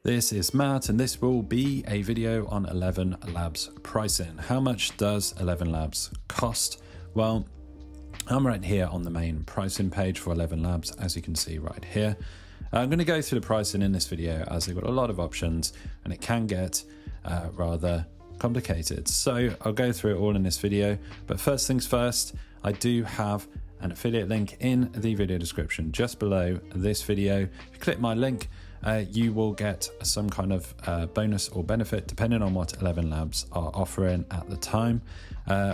This is Matt, and this will be a video on ElevenLabs pricing. How much does ElevenLabs cost? Well, I'm right here on the main pricing page for ElevenLabs, as you can see right here. I'm going to go through the pricing in this video as they've got a lot of options and it can get rather complicated. So I'll go through it all in this video, but first things first, I do have an affiliate link in the video description just below this video. If you click my link, you will get some kind of bonus or benefit depending on what ElevenLabs are offering at the time.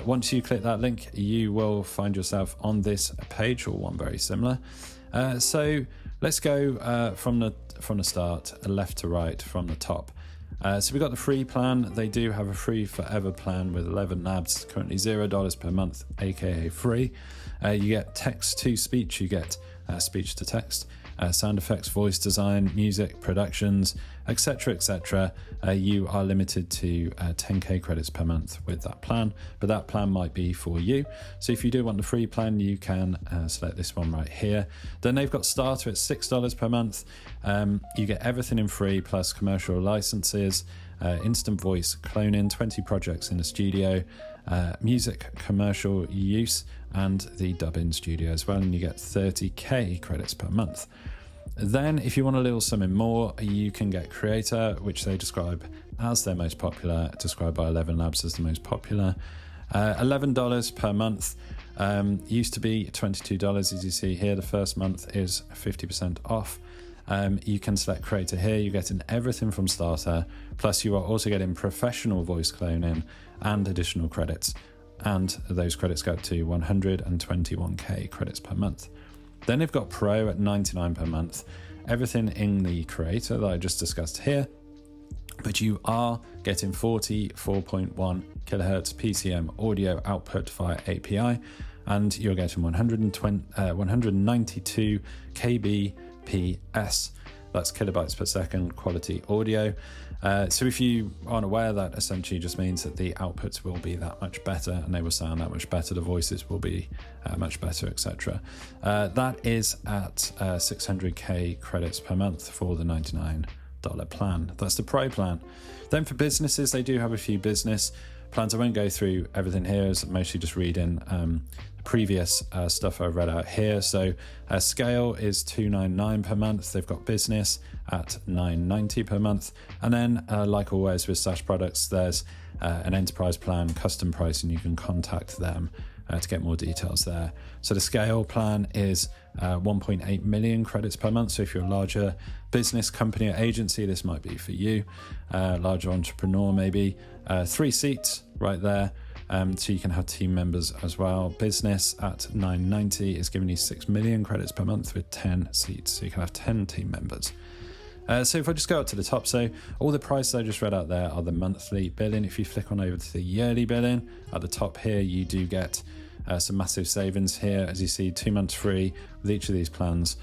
Once you click that link, you will find yourself on this page or one very similar. So let's go from the start, left to right from the top. So we've got the free plan. They do have a free forever plan with ElevenLabs, currently $0 per month, aka free. You get text to speech, you get speech to text, sound effects, voice design, music, productions, etc, etc. You are limited to 10k credits per month with that plan, but that plan might be for you. So if you do want the free plan, you can select this one right here. Then they've got starter at $6 per month. You get everything in free plus commercial licenses, instant voice cloning, 20 projects in the studio, music commercial use, and the dub-in studio as well, and you get 30k credits per month. Then if you want a little something more, you can get creator, which they describe as their most popular, described by ElevenLabs as the most popular. $11 per month, used to be $22, as you see here. The first month is 50% off. You can select creator here. You're getting everything from starter, plus you are also getting professional voice cloning and additional credits, and those credits go up to 121k credits per month. Then they've got pro at $99 per month, everything in the creator that I just discussed here, but you are getting 44.1 kilohertz PCM audio output via API, and you're getting 192 kbps, that's kilobytes per second quality audio. So if you aren't aware, that essentially just means that the outputs will be that much better and they will sound that much better, the voices will be much better, etc. That is at 600k credits per month for the $99 plan. That's the pro plan. Then for businesses, they do have a few business plans. I won't go through everything here, as I'm mostly just reading previous stuff I've read out here. So scale is $299 per month. They've got business at $990 per month. And then like always with SaaS products, there's an enterprise plan, custom pricing. You can contact them to get more details there. So the scale plan is 1.8 million credits per month. So if you're a larger business, company or agency, this might be for you. Larger entrepreneur maybe. 3 seats right there. So you can have team members as well. Business at $990 is giving you 6 million credits per month with 10 seats. So you can have 10 team members. So if I just go up to the top, so all the prices I just read out there are the monthly billing. If you flick on over to the yearly billing, at the top here, you do get some massive savings here. As you see, 2 months free with each of these plans.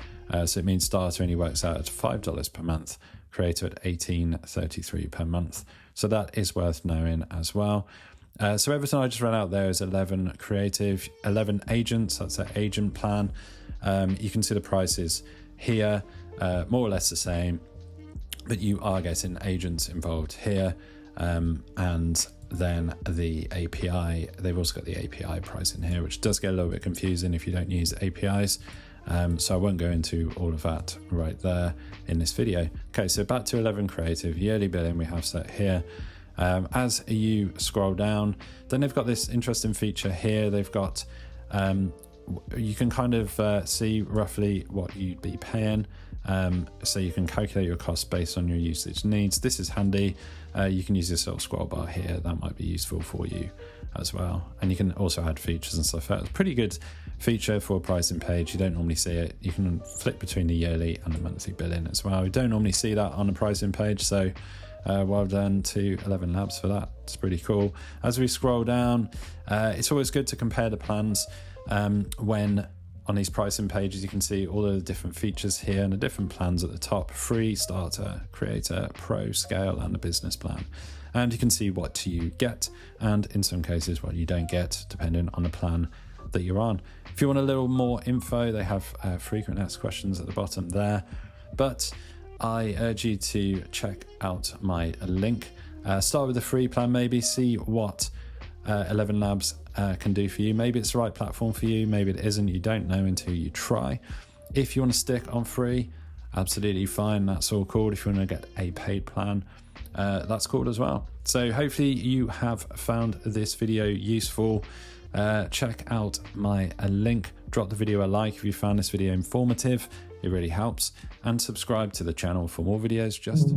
So it means starter only works out at $5 per month, creator at $18.33 per month. So that is worth knowing as well. So everything I just read out there is 11 creative, 11 agents. That's their agent plan. You can see the prices here, more or less the same, but you are getting agents involved here. And then the API, they've also got the API price in here, which does get a little bit confusing if you don't use APIs. So I won't go into all of that right there in this video. Okay, so back to 11 creative, yearly billing we have set here. As you scroll down, then they've got this interesting feature here. They've got, you can kind of see roughly what you'd be paying. So you can calculate your costs based on your usage needs. This is handy. You can use this little scroll bar here. That might be useful for you as well. And you can also add features and stuff. It's a pretty good feature for a pricing page. You don't normally see it. You can flip between the yearly and the monthly billing as well. You don't normally see that on a pricing page. So well done to ElevenLabs for that. It's pretty cool. As we scroll down, it's always good to compare the plans when on these pricing pages. You can see all of the different features here and the different plans at the top: free, starter, creator, pro, scale, and the business plan. And you can see what you get, and in some cases what you don't get, depending on the plan that you're on. If you want a little more info, they have frequent asked questions at the bottom there. But I urge you to check out my link. Start with the free plan, maybe see what ElevenLabs can do for you. Maybe it's the right platform for you, maybe it isn't. You don't know until you try. If you want to stick on free, absolutely fine, that's all cool. If you want to get a paid plan, that's cool as well. So hopefully you have found this video useful. Check out my link, drop the video a like if you found this video informative, it really helps, and subscribe to the channel for more videos just